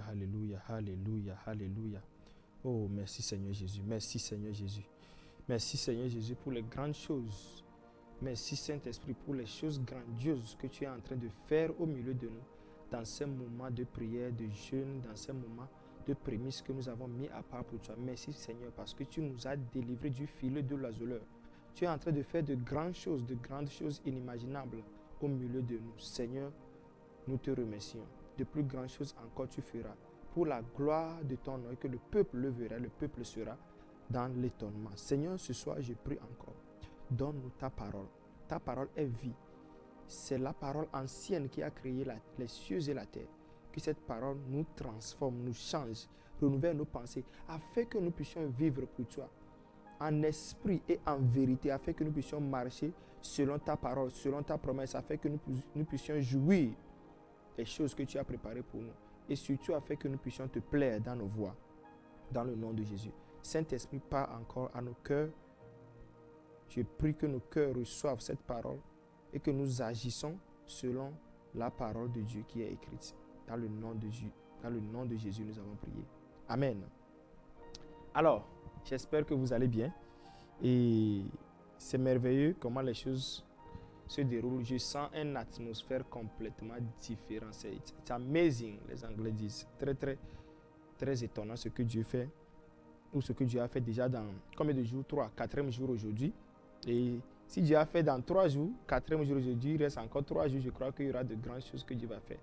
Alléluia, alléluia, alléluia, alléluia. Oh, merci Seigneur Jésus, merci Seigneur Jésus. Merci Seigneur Jésus pour les grandes choses. Merci Saint-Esprit pour les choses grandioses que tu es en train de faire au milieu de nous. Dans ces moments de prière, de jeûne, dans ces moments de prémices que nous avons mis à part pour toi. Merci Seigneur parce que tu nous as délivrés du filet de l'azoleur. Tu es en train de faire de grandes choses inimaginables au milieu de nous. Seigneur, nous te remercions. De plus grandes choses encore tu feras. Pour la gloire de ton nom et que le peuple le verra, le peuple sera dans l'étonnement. Seigneur, ce soir, je prie encore. Donne-nous ta parole. Ta parole est vie. C'est la parole ancienne qui a créé les cieux et la terre. Que cette parole nous transforme, nous change, renouvelle nos pensées, afin que nous puissions vivre pour toi, en esprit et en vérité, afin que nous puissions marcher selon ta parole, selon ta promesse, afin que nous puissions jouir des choses que tu as préparées pour nous. Et surtout, afin que nous puissions te plaire dans nos voies, dans le nom de Jésus. Saint-Esprit, parle encore à nos cœurs. Je prie que nos cœurs reçoivent cette parole et que nous agissons selon la parole de Dieu qui est écrite. Dans le nom de Dieu, dans le nom de Jésus, nous avons prié. Amen. Alors, j'espère que vous allez bien. Et c'est merveilleux comment les choses se déroulent. Je sens une atmosphère complètement différente. C'est amazing, les Anglais disent. Très, très, très étonnant ce que Dieu fait. Ou ce que Dieu a fait déjà dans combien de jours? 3, 4e jour aujourd'hui. Et si Dieu a fait dans 3 jours, 4e jour aujourd'hui, il reste encore 3 jours, je crois qu'il y aura de grandes choses que Dieu va faire.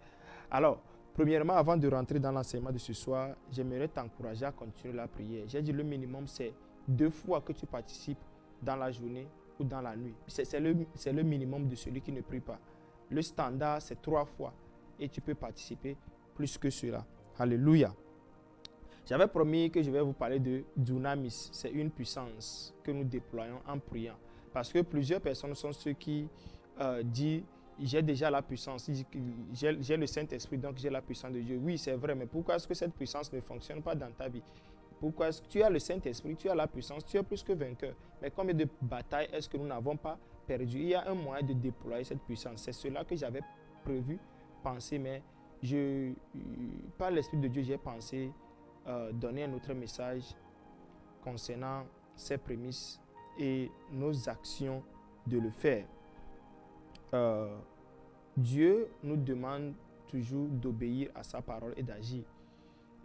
Alors, premièrement, avant de rentrer dans l'enseignement de ce soir, j'aimerais t'encourager à continuer la prière. J'ai dit le minimum, c'est 2 fois que tu participes dans la journée ou dans la nuit. C'est le minimum de celui qui ne prie pas. Le standard, c'est 3 fois. Et tu peux participer plus que cela. Alléluia. J'avais promis que je vais vous parler de Dunamis. C'est une puissance que nous déployons en priant. Parce que plusieurs personnes sont ceux qui disent « j'ai déjà la puissance, j'ai le Saint-Esprit, donc j'ai la puissance de Dieu ». Oui, c'est vrai, mais pourquoi est-ce que cette puissance ne fonctionne pas dans ta vie? Pourquoi est-ce que tu as le Saint-Esprit, tu as la puissance, tu es plus que vainqueur. Mais combien de batailles est-ce que nous n'avons pas perdues? Il y a un moyen de déployer cette puissance. C'est cela que j'avais prévu, penser, mais par l'Esprit de Dieu, j'ai pensé donner un autre message concernant ces prémices et nos actions de le faire. Dieu nous demande toujours d'obéir à sa parole et d'agir.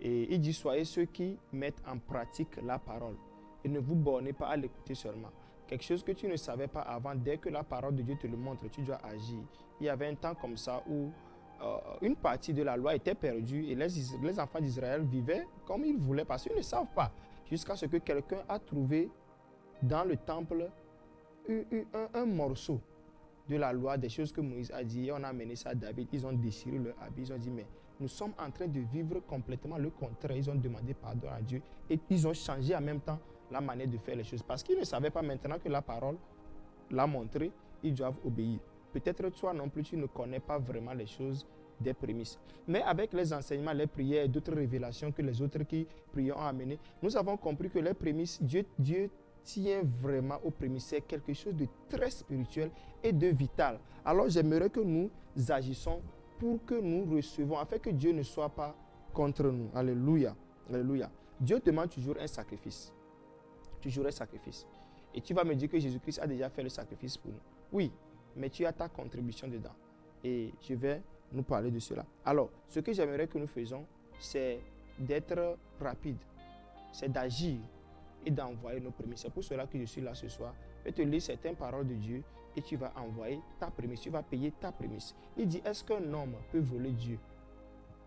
Et il dit, soyez ceux qui mettent en pratique la parole et ne vous bornez pas à l'écouter seulement. Quelque chose que tu ne savais pas avant, dès que la parole de Dieu te le montre, tu dois agir. Il y avait un temps comme ça où une partie de la loi était perdue et les enfants d'Israël vivaient comme ils voulaient parce qu'ils ne savent pas. Jusqu'à ce que quelqu'un a trouvé dans le temple un morceau de la loi, des choses que Moïse a dit. On a amené ça à David, ils ont déchiré leur habit, ils ont dit mais nous sommes en train de vivre complètement le contraire. Ils ont demandé pardon à Dieu et ils ont changé en même temps la manière de faire les choses parce qu'ils ne savaient pas. Maintenant que la parole l'a montré, ils doivent obéir. Peut-être toi non plus, tu ne connais pas vraiment les choses des prémices. Mais avec les enseignements, les prières et d'autres révélations que les autres qui priaient ont amenées, nous avons compris que les prémices, Dieu tient vraiment aux prémices. C'est quelque chose de très spirituel et de vital. Alors j'aimerais que nous agissons pour que nous recevons, afin que Dieu ne soit pas contre nous. Alléluia. Alléluia. Dieu demande toujours un sacrifice. Toujours un sacrifice. Et tu vas me dire que Jésus-Christ a déjà fait le sacrifice pour nous. Oui, mais tu as ta contribution dedans. Et je vais nous parler de cela. Alors, ce que j'aimerais que nous faisons, c'est d'être rapide. C'est d'agir et d'envoyer nos prémices. C'est pour cela que je suis là ce soir. Je vais te lire certaines paroles de Dieu et tu vas envoyer ta prémisse. Tu vas payer ta prémisse. Il dit, est-ce qu'un homme peut voler Dieu?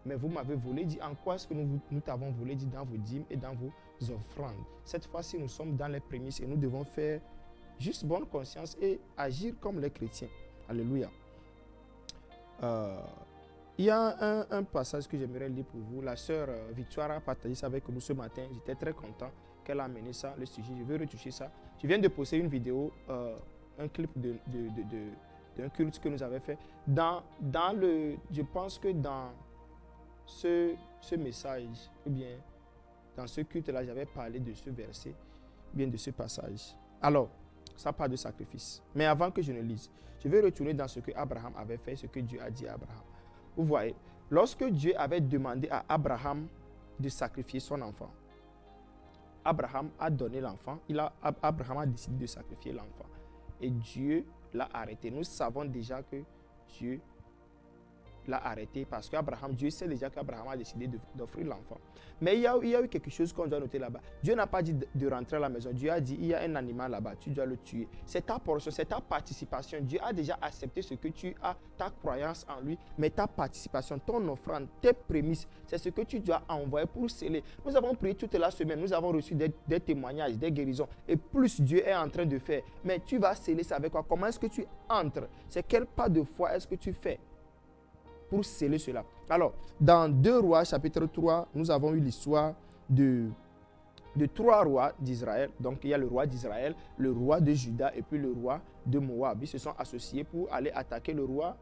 Mais vous m'avez volé. Il dit, en quoi est-ce que nous t'avons volé? Il dit, dans vos dîmes et dans vos offrandes. Cette fois-ci, nous sommes dans les prémices et nous devons faire juste bonne conscience et agir comme les chrétiens. Alléluia. Il y a un passage que j'aimerais lire pour vous. La sœur Victoire a partagé ça avec nous ce matin. J'étais très content qu'elle a amené ça, le sujet. Je vais retoucher ça. Je viens de poster une vidéo, un clip d'un culte que nous avons fait. Je pense que dans ce message, ou bien dans ce culte-là, j'avais parlé de ce verset, bien de ce passage. Alors, ça parle de sacrifice. Mais avant que je ne lise, je vais retourner dans ce que Abraham avait fait, ce que Dieu a dit à Abraham. Vous voyez, lorsque Dieu avait demandé à Abraham de sacrifier son enfant, Abraham a donné l'enfant, Abraham a décidé de sacrifier l'enfant. Et Dieu l'a arrêté. Nous savons déjà que Dieu l'a arrêté parce qu'Abraham, Dieu sait déjà qu'Abraham a décidé d'offrir l'enfant. Mais il y a eu quelque chose qu'on doit noter là-bas. Dieu n'a pas dit de rentrer à la maison. Dieu a dit, il y a un animal là-bas, tu dois le tuer. C'est ta portion, c'est ta participation. Dieu a déjà accepté ce que tu as, ta croyance en lui, mais ta participation, ton offrande, tes prémices, c'est ce que tu dois envoyer pour sceller. Nous avons prié toute la semaine, nous avons reçu des témoignages, des guérisons, et plus Dieu est en train de faire. Mais tu vas sceller ça avec quoi? Comment est-ce que tu entres? C'est quel pas de foi est-ce que tu fais pour sceller cela? Alors, dans 2 Rois, chapitre 3, nous avons eu l'histoire de 3 rois d'Israël. Donc, il y a le roi d'Israël, le roi de Juda et puis le roi de Moab. Ils se sont associés pour aller attaquer le roi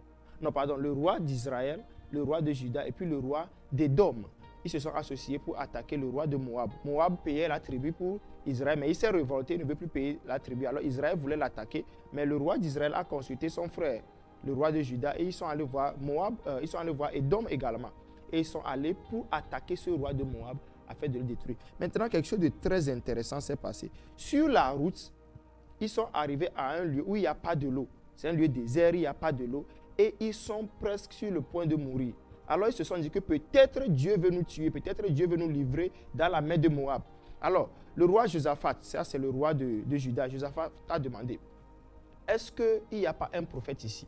d'Israël, le roi de Juda et puis le roi d'Édom. Ils se sont associés pour attaquer le roi de Moab. Moab payait la tribu pour Israël, mais il s'est révolté, il ne veut plus payer la tribu. Alors, Israël voulait l'attaquer, mais le roi d'Israël a consulté son frère, le roi de Juda, et ils sont allés voir Moab, ils sont allés voir Édom également. Et ils sont allés pour attaquer ce roi de Moab afin de le détruire. Maintenant, quelque chose de très intéressant s'est passé. Sur la route, ils sont arrivés à un lieu où il n'y a pas de l'eau. C'est un lieu désert, il n'y a pas de l'eau. Et ils sont presque sur le point de mourir. Alors ils se sont dit que peut-être Dieu veut nous tuer, peut-être Dieu veut nous livrer dans la main de Moab. Alors, le roi Josaphat, ça c'est le roi de Juda, Josaphat a demandé, est-ce qu'il n'y a pas un prophète ici?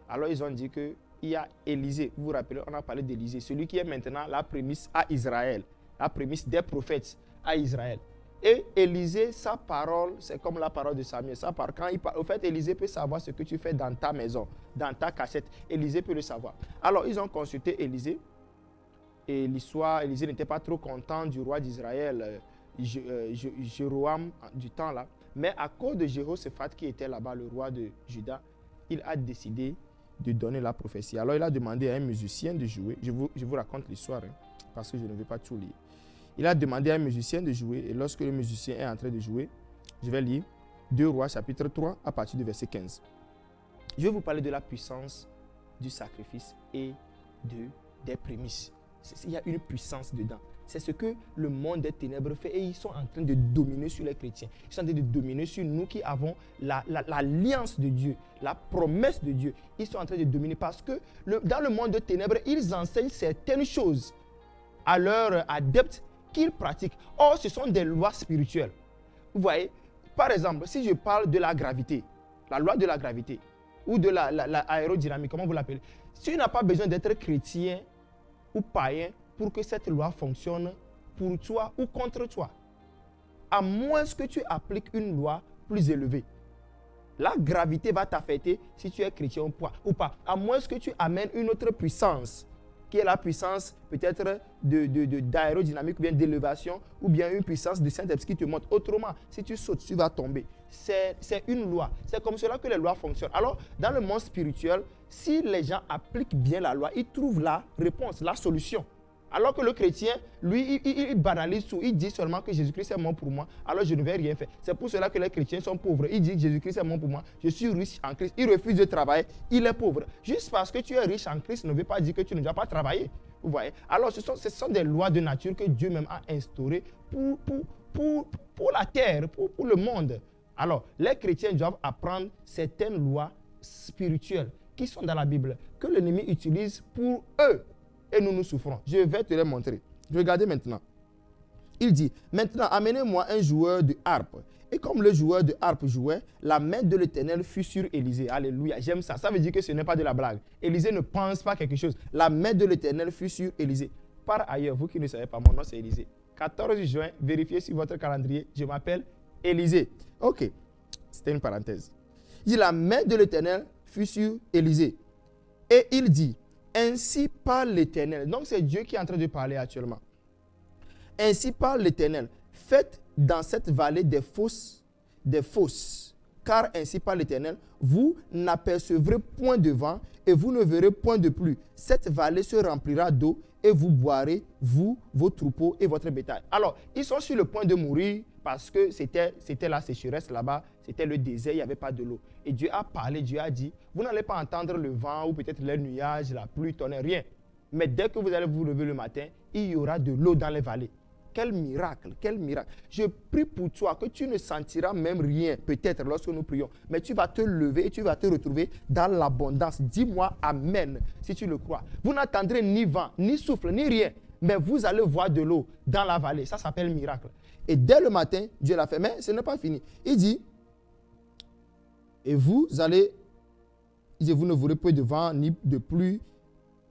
Alors ils ont dit qu'il y a Élisée. Vous vous rappelez, on a parlé d'Élisée, celui qui est maintenant la prémisse à Israël, la prémisse des prophètes à Israël. Et Élisée, sa parole, c'est comme la parole de Samuel. Quand il parle, au fait, Élisée peut savoir ce que tu fais dans ta maison, dans ta cachette. Élisée peut le savoir. Alors ils ont consulté Élisée. Et l'histoire, Élisée n'était pas trop content du roi d'Israël, Jéroboam, du temps là. Mais à cause de Jéhoshaphat qui était là-bas, le roi de Juda, il a décidé de donner la prophétie. Alors il a demandé à un musicien de jouer. Je vous raconte l'histoire, parce que je ne vais pas tout lire. Il a demandé à un musicien de jouer, et lorsque le musicien est en train de jouer, je vais lire 2 Rois chapitre 3 à partir du verset 15. Je vais vous parler de la puissance du sacrifice et des prémices. Il y a une puissance dedans. C'est ce que le monde des ténèbres fait, et ils sont en train de dominer sur les chrétiens. Ils sont en train de dominer sur nous qui avons l'alliance de Dieu, la promesse de Dieu. Ils sont en train de dominer parce que dans le monde des ténèbres, ils enseignent certaines choses à leurs adeptes qu'ils pratiquent. Or, ce sont des lois spirituelles. Vous voyez, par exemple, si je parle de la gravité, la loi de la gravité, ou de l'aérodynamique, comment vous l'appelez, si tu n'as pas besoin d'être chrétien ou païen pour que cette loi fonctionne pour toi ou contre toi, à moins que tu appliques une loi plus élevée. La gravité va t'affecter si tu es chrétien ou pas, à moins que tu amènes une autre puissance, qui est la puissance peut-être d'aérodynamique ou bien d'élévation, ou bien une puissance de Saint-Esprit qui te montre. Autrement, si tu sautes, tu vas tomber. C'est une loi. C'est comme cela que les lois fonctionnent. Alors, dans le monde spirituel, si les gens appliquent bien la loi, ils trouvent la réponse, la solution. Alors que le chrétien, lui, il banalise tout. Il dit seulement que Jésus-Christ est mort pour moi, alors je ne vais rien faire. C'est pour cela que les chrétiens sont pauvres. Ils disent Jésus-Christ est mort pour moi, je suis riche en Christ. Il refuse de travailler, il est pauvre. Juste parce que tu es riche en Christ ne veut pas dire que tu ne dois pas travailler. Vous voyez? Alors ce sont des lois de nature que Dieu même a instaurées pour la terre, pour le monde. Alors les chrétiens doivent apprendre certaines lois spirituelles qui sont dans la Bible, que l'ennemi utilise pour eux. Et nous souffrons. Je vais te les montrer. Regardez maintenant. Il dit, maintenant amenez-moi un joueur de harpe. Et comme le joueur de harpe jouait, la main de l'Éternel fut sur Élisée. Alléluia, j'aime ça. Ça veut dire que ce n'est pas de la blague. Élisée ne pense pas quelque chose. La main de l'Éternel fut sur Élisée. Par ailleurs, vous qui ne savez pas, mon nom c'est Élisée. 14 juin, vérifiez sur votre calendrier, je m'appelle Élisée. Ok, c'était une parenthèse. Il dit, la main de l'Éternel fut sur Élisée. Et il dit, ainsi parle l'Éternel. Donc c'est Dieu qui est en train de parler actuellement. Ainsi parle l'Éternel. Faites dans cette vallée des fosses, car ainsi parle l'Éternel, vous n'apercevrez point de vent et vous ne verrez point de pluie. Cette vallée se remplira d'eau et vous boirez, vous, vos troupeaux et votre bétail. Alors, ils sont sur le point de mourir parce que c'était la sécheresse là-bas, c'était le désert, il n'y avait pas de l'eau. Et Dieu a parlé, Dieu a dit, vous n'allez pas entendre le vent ou peut-être les nuages, la pluie, tonnerre, rien. Mais dès que vous allez vous lever le matin, il y aura de l'eau dans les vallées. Quel miracle, quel miracle. Je prie pour toi que tu ne sentiras même rien, peut-être lorsque nous prions, mais tu vas te lever et tu vas te retrouver dans l'abondance. Dis-moi Amen si tu le crois. Vous n'entendrez ni vent, ni souffle, ni rien, mais vous allez voir de l'eau dans la vallée. Ça s'appelle miracle. Et dès le matin, Dieu l'a fait. Mais ce n'est pas fini. Il dit, et vous allez, vous ne verrez point de vent ni de pluie,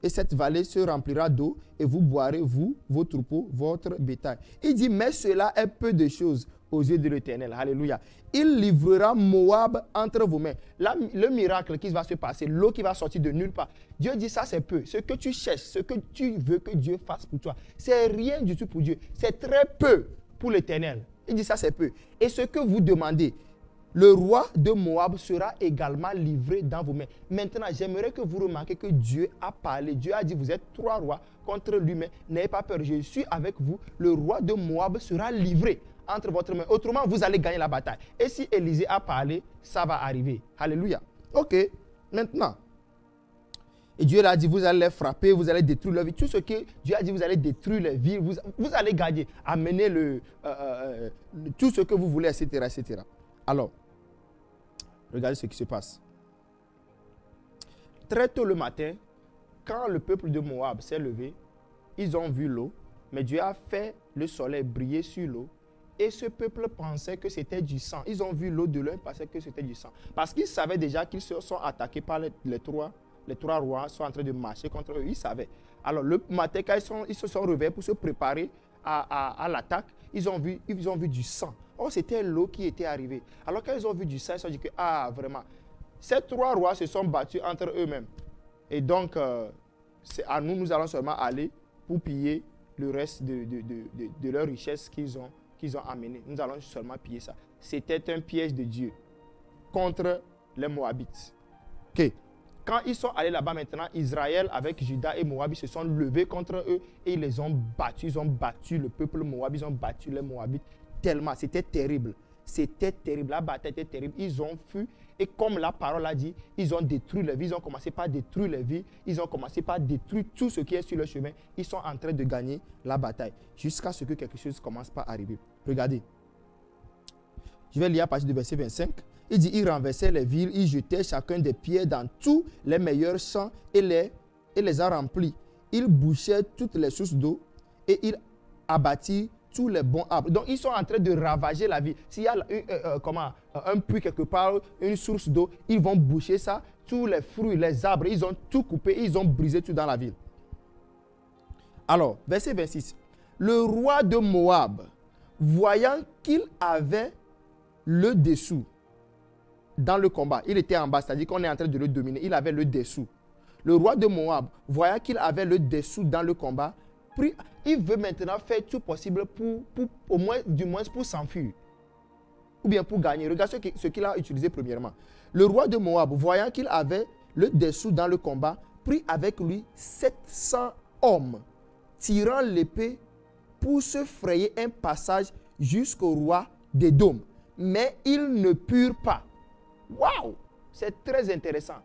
et cette vallée se remplira d'eau, et vous boirez, vous, vos troupeaux, votre bétail. Il dit, mais cela est peu de choses aux yeux de l'Éternel. Alléluia. Il livrera Moab entre vos mains. Là, le miracle qui va se passer, l'eau qui va sortir de nulle part. Dieu dit, ça c'est peu. Ce que tu cherches, ce que tu veux que Dieu fasse pour toi, c'est rien du tout pour Dieu. C'est très peu pour l'Éternel. Il dit, ça c'est peu. Et ce que vous demandez, le roi de Moab sera également livré dans vos mains. Maintenant, j'aimerais que vous remarquiez que Dieu a parlé. Dieu a dit, vous êtes 3 rois contre lui, mais n'ayez pas peur, je suis avec vous. Le roi de Moab sera livré entre votre main. Autrement, vous allez gagner la bataille. Et si Élisée a parlé, ça va arriver. Alléluia. Ok, maintenant. Et Dieu l'a dit, vous allez les frapper, vous allez détruire leur vie. Tout ce que Dieu a dit, vous allez détruire les villes, vous allez gagner, amener tout ce que vous voulez, etc., etc. Alors, regardez ce qui se passe. Très tôt le matin, quand le peuple de Moab s'est levé, ils ont vu l'eau, mais Dieu a fait le soleil briller sur l'eau, et ce peuple pensait que c'était du sang. Ils ont vu l'eau de l'un, pensaient que c'était du sang. Parce qu'ils savaient déjà qu'ils se sont attaqués par les trois rois, sont en train de marcher contre eux. Ils savaient. Alors le matin, quand ils se sont réveillés pour se préparer à l'attaque, ils ont vu du sang. Oh, c'était l'eau qui était arrivée. Alors quand ils ont vu du sang, ils se sont dit que, vraiment, ces 3 rois se sont battus entre eux-mêmes. Et donc, nous allons seulement aller pour piller le reste de leur richesse qu'ils ont amené. Nous allons seulement piller ça. C'était un piège de Dieu contre les Moabites. Ok. Quand ils sont allés là-bas maintenant, Israël avec Juda et Moab, ils se sont levés contre eux et ils les ont battus. Ils ont battu le peuple Moab, ils ont battu les Moabites tellement. C'était terrible. C'était terrible. La bataille était terrible. Ils ont fui. Et comme la parole a dit, ils ont détruit les villes. Ils ont commencé par détruire les villes. Ils ont commencé par détruire tout ce qui est sur le chemin. Ils sont en train de gagner la bataille. Jusqu'à ce que quelque chose commence par arriver. Regardez. Je vais lire à partir du verset 25. Il dit, il renversait les villes, il jetait chacun des pierres dans tous les meilleurs champs et les a remplis. Il bouchait toutes les sources d'eau et il abattit tous les bons arbres. Donc, ils sont en train de ravager la ville. S'il y a un puits quelque part, une source d'eau, ils vont boucher ça. Tous les fruits, les arbres, ils ont tout coupé, ils ont brisé tout dans la ville. Alors, verset 26. Le roi de Moab, voyant qu'il avait le dessous dans le combat, il était en bas, c'est-à-dire qu'on est en train de le dominer, il avait le dessous. Le roi de Moab, voyant qu'il avait le dessous dans le combat, il veut maintenant faire tout possible pour du moins pour s'enfuir. Ou bien pour gagner. Regarde ce qu'il a utilisé premièrement. Le roi de Moab, voyant qu'il avait le dessous dans le combat, prit avec lui 700 hommes, tirant l'épée pour se frayer un passage jusqu'au roi d'Édom. Mais ils ne purent pas. Waouh! C'est très intéressant.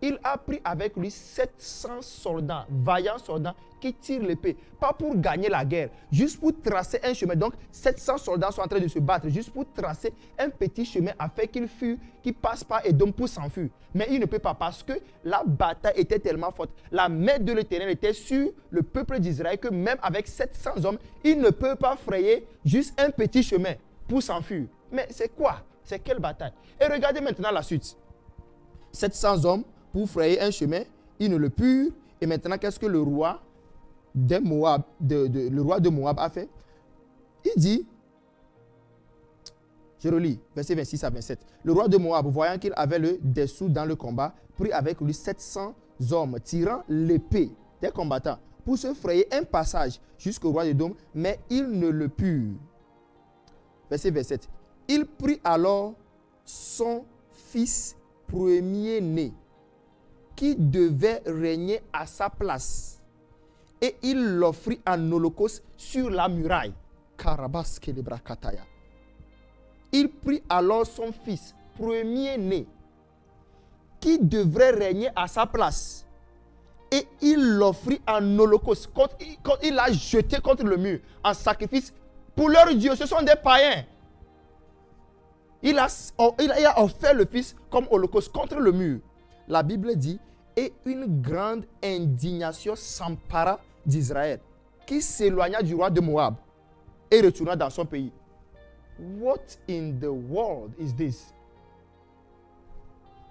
Il a pris avec lui 700 soldats, vaillants soldats, qui tirent l'épée. Pas pour gagner la guerre, juste pour tracer un chemin. Donc, 700 soldats sont en train de se battre, juste pour tracer un petit chemin afin qu'ils passent par Édom pour s'enfuir. Mais il ne peut pas parce que la bataille était tellement forte. La main de l'Éternel était sur le peuple d'Israël que même avec 700 hommes, il ne peut pas frayer juste un petit chemin pour s'enfuir. Mais c'est quoi? C'est quelle bataille? Et regardez maintenant la suite. 700 hommes pour frayer un chemin, ils ne le purent. Et maintenant, qu'est-ce que le roi de Moab a fait? Il dit, je relis, verset 26 à 27. Le roi de Moab, voyant qu'il avait le dessous dans le combat, prit avec lui 700 hommes, tirant l'épée des combattants, pour se frayer un passage jusqu'au roi d'Édom, mais ils ne le purent. Verset 27. Il prit alors son fils premier-né, qui devait régner à sa place, et il l'offrit en holocauste sur la muraille. Il prit alors son fils premier-né, qui devrait régner à sa place, Et il l'offrit en holocauste. Quand il l'a jeté contre le mur en sacrifice pour leur Dieu. Ce sont des païens. Il a offert le Fils comme holocauste contre le mur. La Bible dit, et une grande indignation s'empara d'Israël, qui s'éloigna du roi de Moab et retourna dans son pays. What in the world is this?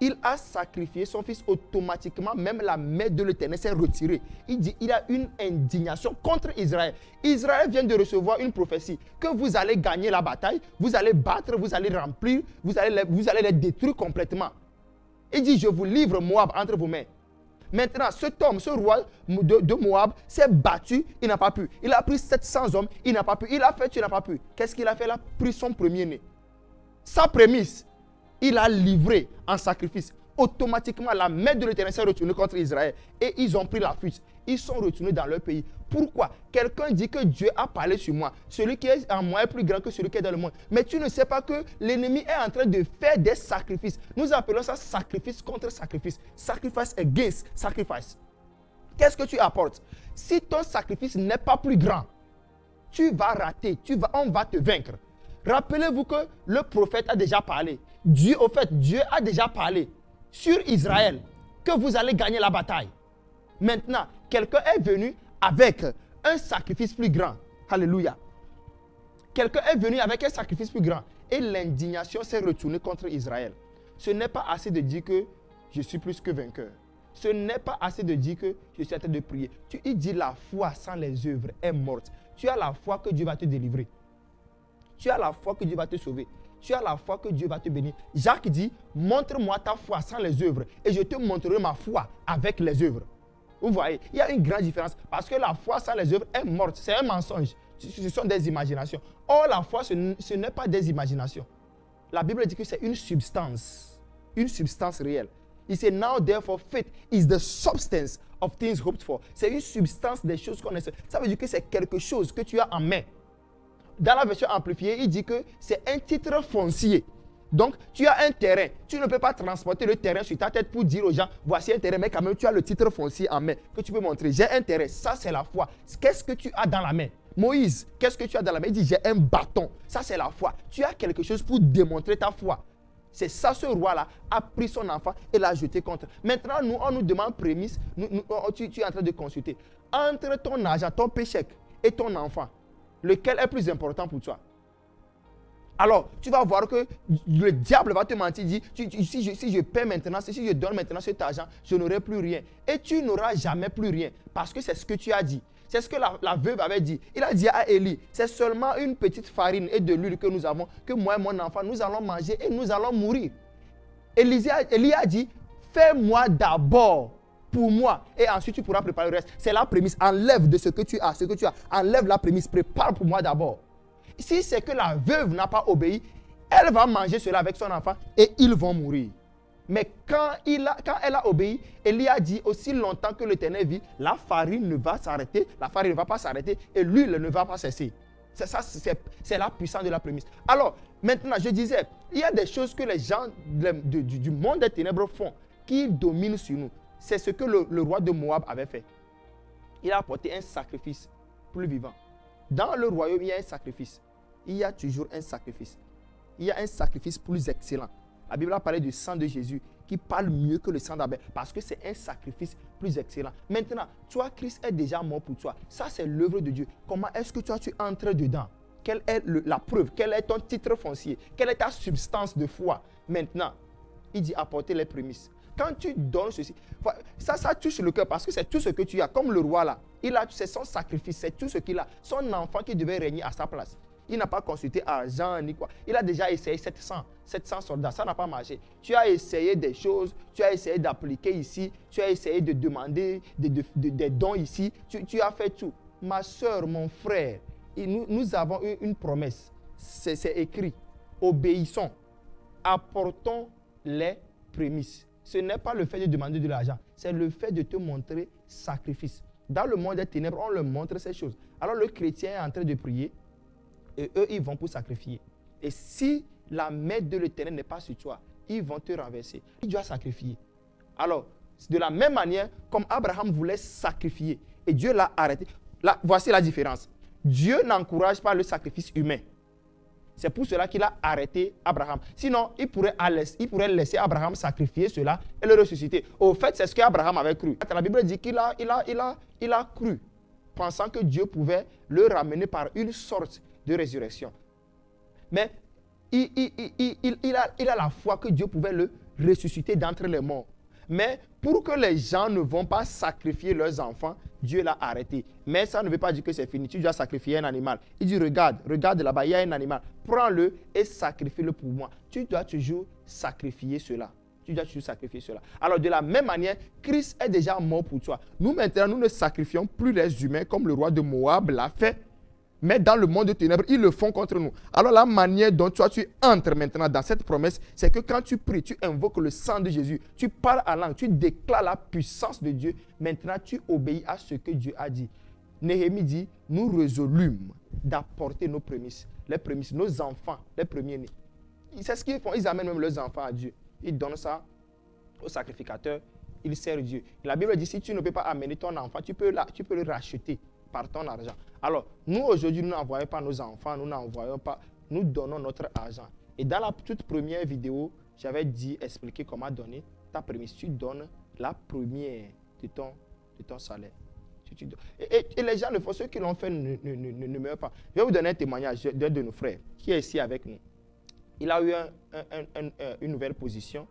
Il a sacrifié son fils automatiquement, même la main de l'Éternel s'est retirée. Il dit, il a une indignation contre Israël. Israël vient de recevoir une prophétie que vous allez gagner la bataille, vous allez battre, vous allez remplir, vous allez les détruire complètement. Il dit, je vous livre Moab entre vos mains. Maintenant, cet homme, ce roi de Moab s'est battu, il n'a pas pu. Il a pris 700 hommes, il n'a pas pu. Il a fait, il n'a pas pu. Qu'est-ce qu'il a fait? Il a pris son premier-né. Sa prémisse, il a livré en sacrifice. Automatiquement, la main de l'Éternel s'est retournée contre Israël. Et ils ont pris la fuite. Ils sont retournés dans leur pays. Pourquoi? Quelqu'un dit que Dieu a parlé sur moi. Celui qui est en moi est plus grand que celui qui est dans le monde. Mais tu ne sais pas que l'ennemi est en train de faire des sacrifices. Nous appelons ça sacrifice contre sacrifice. Sacrifice against sacrifice. Qu'est-ce que tu apportes? Si ton sacrifice n'est pas plus grand, tu vas rater. On va te vaincre. Rappelez-vous que le prophète a déjà parlé. Dieu a déjà parlé sur Israël que vous allez gagner la bataille. Maintenant, quelqu'un est venu avec un sacrifice plus grand. Alléluia. Quelqu'un est venu avec un sacrifice plus grand. Et l'indignation s'est retournée contre Israël. Ce n'est pas assez de dire que je suis plus que vainqueur. Ce n'est pas assez de dire que je suis en train de prier. Il dit la foi sans les œuvres est morte. Tu as la foi que Dieu va te délivrer. Tu as la foi que Dieu va te sauver. Tu as la foi que Dieu va te bénir. Jacques dit, montre-moi ta foi sans les œuvres et je te montrerai ma foi avec les œuvres. Vous voyez, il y a une grande différence parce que la foi sans les œuvres est morte. C'est un mensonge. Ce sont des imaginations. Or, la foi, ce n'est pas des imaginations. La Bible dit que c'est une substance réelle. Il dit, now therefore faith is the substance of things hoped for. C'est une substance des choses qu'on essaie. Ça veut dire que c'est quelque chose que tu as en main. Dans la version amplifiée, il dit que c'est un titre foncier. Donc, tu as un terrain. Tu ne peux pas transporter le terrain sur ta tête pour dire aux gens, voici un terrain, mais quand même, tu as le titre foncier en main que tu peux montrer. J'ai un terrain. Ça, c'est la foi. Qu'est-ce que tu as dans la main? Moïse, qu'est-ce que tu as dans la main? Il dit, j'ai un bâton. Ça, c'est la foi. Tu as quelque chose pour démontrer ta foi. C'est ça, ce roi-là a pris son enfant et l'a jeté contre. Maintenant, on nous demande prémisse. Tu es en train de consulter. Entre ton argent, ton péché et ton enfant, lequel est plus important pour toi? Alors, tu vas voir que le diable va te mentir, dit, si je paie maintenant, si je donne maintenant cet argent, je n'aurai plus rien. Et tu n'auras jamais plus rien, parce que c'est ce que tu as dit. C'est ce que la veuve avait dit. Il a dit à Élie, c'est seulement une petite farine et de l'huile que nous avons, que moi et mon enfant, nous allons manger et nous allons mourir. Élie a dit, fais-moi d'abord pour moi, et ensuite tu pourras préparer le reste. C'est la prémisse. Enlève de ce que tu as, enlève la prémisse, prépare pour moi d'abord. Si c'est que la veuve n'a pas obéi, elle va manger cela avec son enfant et ils vont mourir. Mais quand elle a obéi, Élie a dit, aussi longtemps que l'Éternel vit, la farine ne va s'arrêter, la farine ne va pas s'arrêter et l'huile ne va pas cesser. C'est la puissance de la prémisse. Alors, maintenant, je disais, il y a des choses que les gens du monde des ténèbres font qui dominent sur nous. C'est ce que le roi de Moab avait fait. Il a apporté un sacrifice plus vivant. Dans le royaume, il y a un sacrifice. Il y a toujours un sacrifice. Il y a un sacrifice plus excellent. La Bible a parlé du sang de Jésus qui parle mieux que le sang d'Abel parce que c'est un sacrifice plus excellent. Maintenant, toi, Christ est déjà mort pour toi. Ça, c'est l'œuvre de Dieu. Comment est-ce que toi, tu entres dedans? Quelle est la preuve? Quel est ton titre foncier? Quelle est ta substance de foi? Maintenant, il dit apporter les prémices. Quand tu donnes ceci, ça touche le cœur parce que c'est tout ce que tu as. Comme le roi là, c'est son sacrifice, c'est tout ce qu'il a. Son enfant qui devait régner à sa place. Il n'a pas consulté argent ni quoi. Il a déjà essayé 700 soldats, ça n'a pas marché. Tu as essayé des choses, tu as essayé d'appliquer ici, tu as essayé de demander des dons ici, tu as fait tout. Ma soeur, mon frère, nous avons une promesse. C'est écrit. Obéissons. Apportons les prémices. Ce n'est pas le fait de demander de l'argent, c'est le fait de te montrer sacrifice. Dans le monde des ténèbres, on leur montre ces choses. Alors le chrétien est en train de prier et eux, ils vont pour sacrifier. Et si la main de l'Éternel n'est pas sur toi, ils vont te renverser. Tu dois sacrifier. Alors, de la même manière comme Abraham voulait sacrifier et Dieu l'a arrêté. Là, voici la différence. Dieu n'encourage pas le sacrifice humain. C'est pour cela qu'il a arrêté Abraham. Sinon, il pourrait laisser Abraham sacrifier cela et le ressusciter. Au fait, c'est ce qu'Abraham avait cru. La Bible dit qu'il a cru, pensant que Dieu pouvait le ramener par une sorte de résurrection. Mais il a la foi que Dieu pouvait le ressusciter d'entre les morts. Mais pour que les gens ne vont pas sacrifier leurs enfants, Dieu l'a arrêté. Mais ça ne veut pas dire que c'est fini. Tu dois sacrifier un animal. Il dit, regarde là-bas, il y a un animal. Prends-le et sacrifie-le pour moi. Tu dois toujours sacrifier cela. Alors de la même manière, Christ est déjà mort pour toi. Nous maintenant, nous ne sacrifions plus les humains comme le roi de Moab l'a fait. Mais dans le monde de ténèbres, ils le font contre nous. Alors la manière dont toi tu entres maintenant dans cette promesse, c'est que quand tu pries, tu invoques le sang de Jésus, tu parles à langue, tu déclares la puissance de Dieu. Maintenant, tu obéis à ce que Dieu a dit. Néhémie dit, nous résolûmes d'apporter nos prémices, les prémices, nos enfants, les premiers-nés. C'est ce qu'ils font, ils amènent même leurs enfants à Dieu. Ils donnent ça au sacrificateur, ils servent Dieu. La Bible dit, si tu ne peux pas amener ton enfant, tu peux le racheter par ton argent. Alors, nous aujourd'hui, nous n'envoyons pas nos enfants, nous donnons notre argent. Et dans la toute première vidéo, j'avais expliqué comment donner ta prémisse. Tu donnes la première de ton salaire. Et les gens le font, ceux qui l'ont fait ne meurent pas. Je vais vous donner un témoignage d'un de nos frères qui est ici avec nous. Il a eu une nouvelle position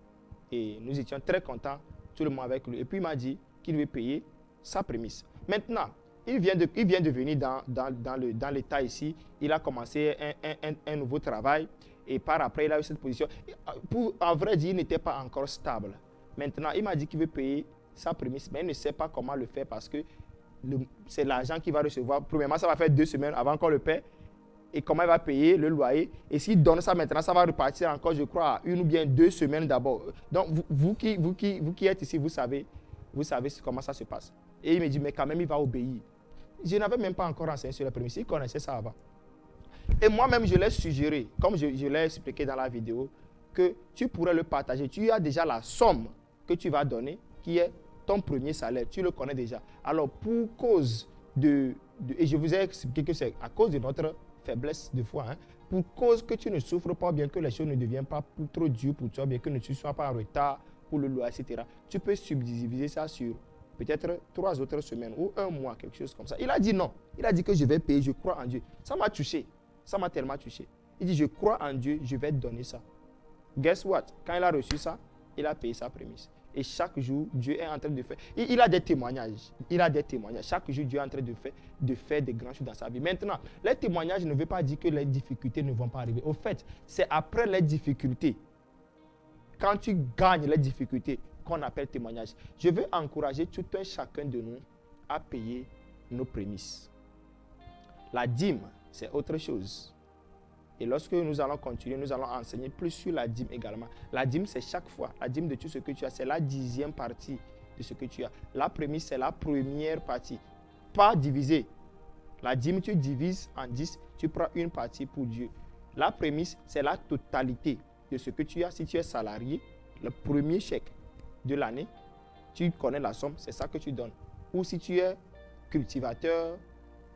et nous étions très contents, tout le monde avec lui. Et puis il m'a dit qu'il veut payer sa prémisse. Maintenant, il vient de venir dans l'état ici. Il a commencé un nouveau travail. Et par après, il a eu cette position. En vrai dire, il n'était pas encore stable. Maintenant, il m'a dit qu'il veut payer sa prémisse. Mais il ne sait pas comment le faire parce que c'est l'argent qu'il va recevoir. Premièrement, ça va faire 2 semaines avant qu'on le paie. Et comment il va payer le loyer. Et s'il donne ça maintenant, ça va repartir encore, je crois, 1 ou bien 2 semaines d'abord. Donc, vous qui êtes ici, vous savez comment ça se passe. Et il me dit, mais quand même, il va obéir. Je n'avais même pas encore enseigné sur les prémices. Il connaissait ça avant. Et moi-même, je l'ai suggéré, comme je l'ai expliqué dans la vidéo, que tu pourrais le partager. Tu as déjà la somme que tu vas donner, qui est ton premier salaire. Tu le connais déjà. Alors, pour cause et je vous ai expliqué que c'est à cause de notre faiblesse de foi, pour cause que tu ne souffres pas, bien que les choses ne deviennent pas trop dures pour toi, bien que tu ne sois pas en retard pour le loyer, etc. Tu peux subdiviser ça sur peut-être 3 autres semaines ou 1 mois, quelque chose comme ça. Il a dit non. Il a dit que je vais payer, je crois en Dieu. Ça m'a touché. Ça m'a tellement touché. Il dit, je crois en Dieu, je vais te donner ça. Guess what? Quand il a reçu ça, il a payé sa prémisse. Et chaque jour, Dieu est en train de faire. Il a des témoignages. Chaque jour, Dieu est en train de faire des grandes choses dans sa vie. Maintenant, les témoignages ne veulent pas dire que les difficultés ne vont pas arriver. Au fait, c'est après les difficultés, quand tu gagnes les difficultés, qu'on appelle témoignage. Je veux encourager tout un chacun de nous à payer nos prémices. La dîme, c'est autre chose. Et lorsque nous allons continuer, nous allons enseigner plus sur la dîme également. La dîme, c'est chaque fois. La dîme de tout ce que tu as, c'est la 10e partie de ce que tu as. La prémisse, c'est la première partie. Pas divisé. La dîme, tu divises en 10, tu prends une partie pour Dieu. La prémisse, c'est la totalité de ce que tu as. Si tu es salarié, le premier chèque de l'année, tu connais la somme, c'est ça que tu donnes. Ou si tu es cultivateur,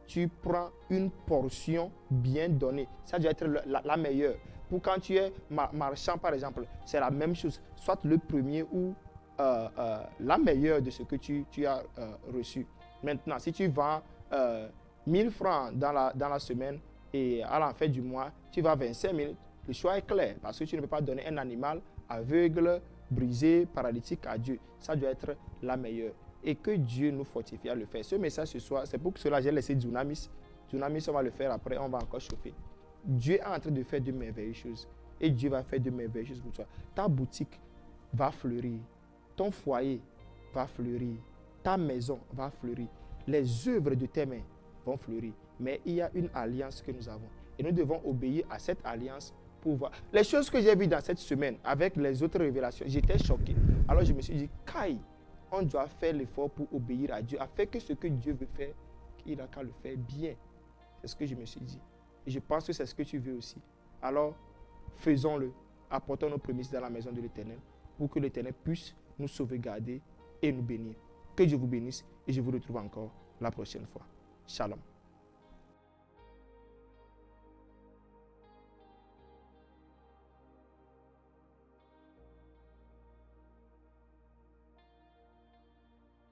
tu prends une portion bien donnée. Ça doit être la meilleure. Pour quand tu es marchand, par exemple, c'est la même chose. Soit le premier ou la meilleure de ce que tu as reçu. Maintenant, si tu vends 1000 francs dans la semaine et à la fin du mois, tu vas 25 000, le choix est clair parce que tu ne peux pas donner un animal aveugle, brisé, paralytique à Dieu. Ça doit être la meilleure. Et que Dieu nous fortifie à le faire. Ce message ce soir, c'est pour cela que j'ai laissé Dunamis. Dunamis, on va le faire après, on va encore chauffer. Dieu est en train de faire de merveilleuses choses. Et Dieu va faire de merveilleuses choses pour toi. Ta boutique va fleurir. Ton foyer va fleurir. Ta maison va fleurir. Les œuvres de tes mains vont fleurir. Mais il y a une alliance que nous avons. Et nous devons obéir à cette alliance pour voir. Les choses que j'ai vues dans cette semaine avec les autres révélations, j'étais choqué. Alors je me suis dit, Kai, on doit faire l'effort pour obéir à Dieu, afin que ce que Dieu veut faire, il a qu'à le faire bien. C'est ce que je me suis dit. Et je pense que c'est ce que tu veux aussi. Alors, faisons-le. Apportons nos prémices dans la maison de l'Éternel pour que l'Éternel puisse nous sauvegarder et nous bénir. Que Dieu vous bénisse et je vous retrouve encore la prochaine fois. Shalom.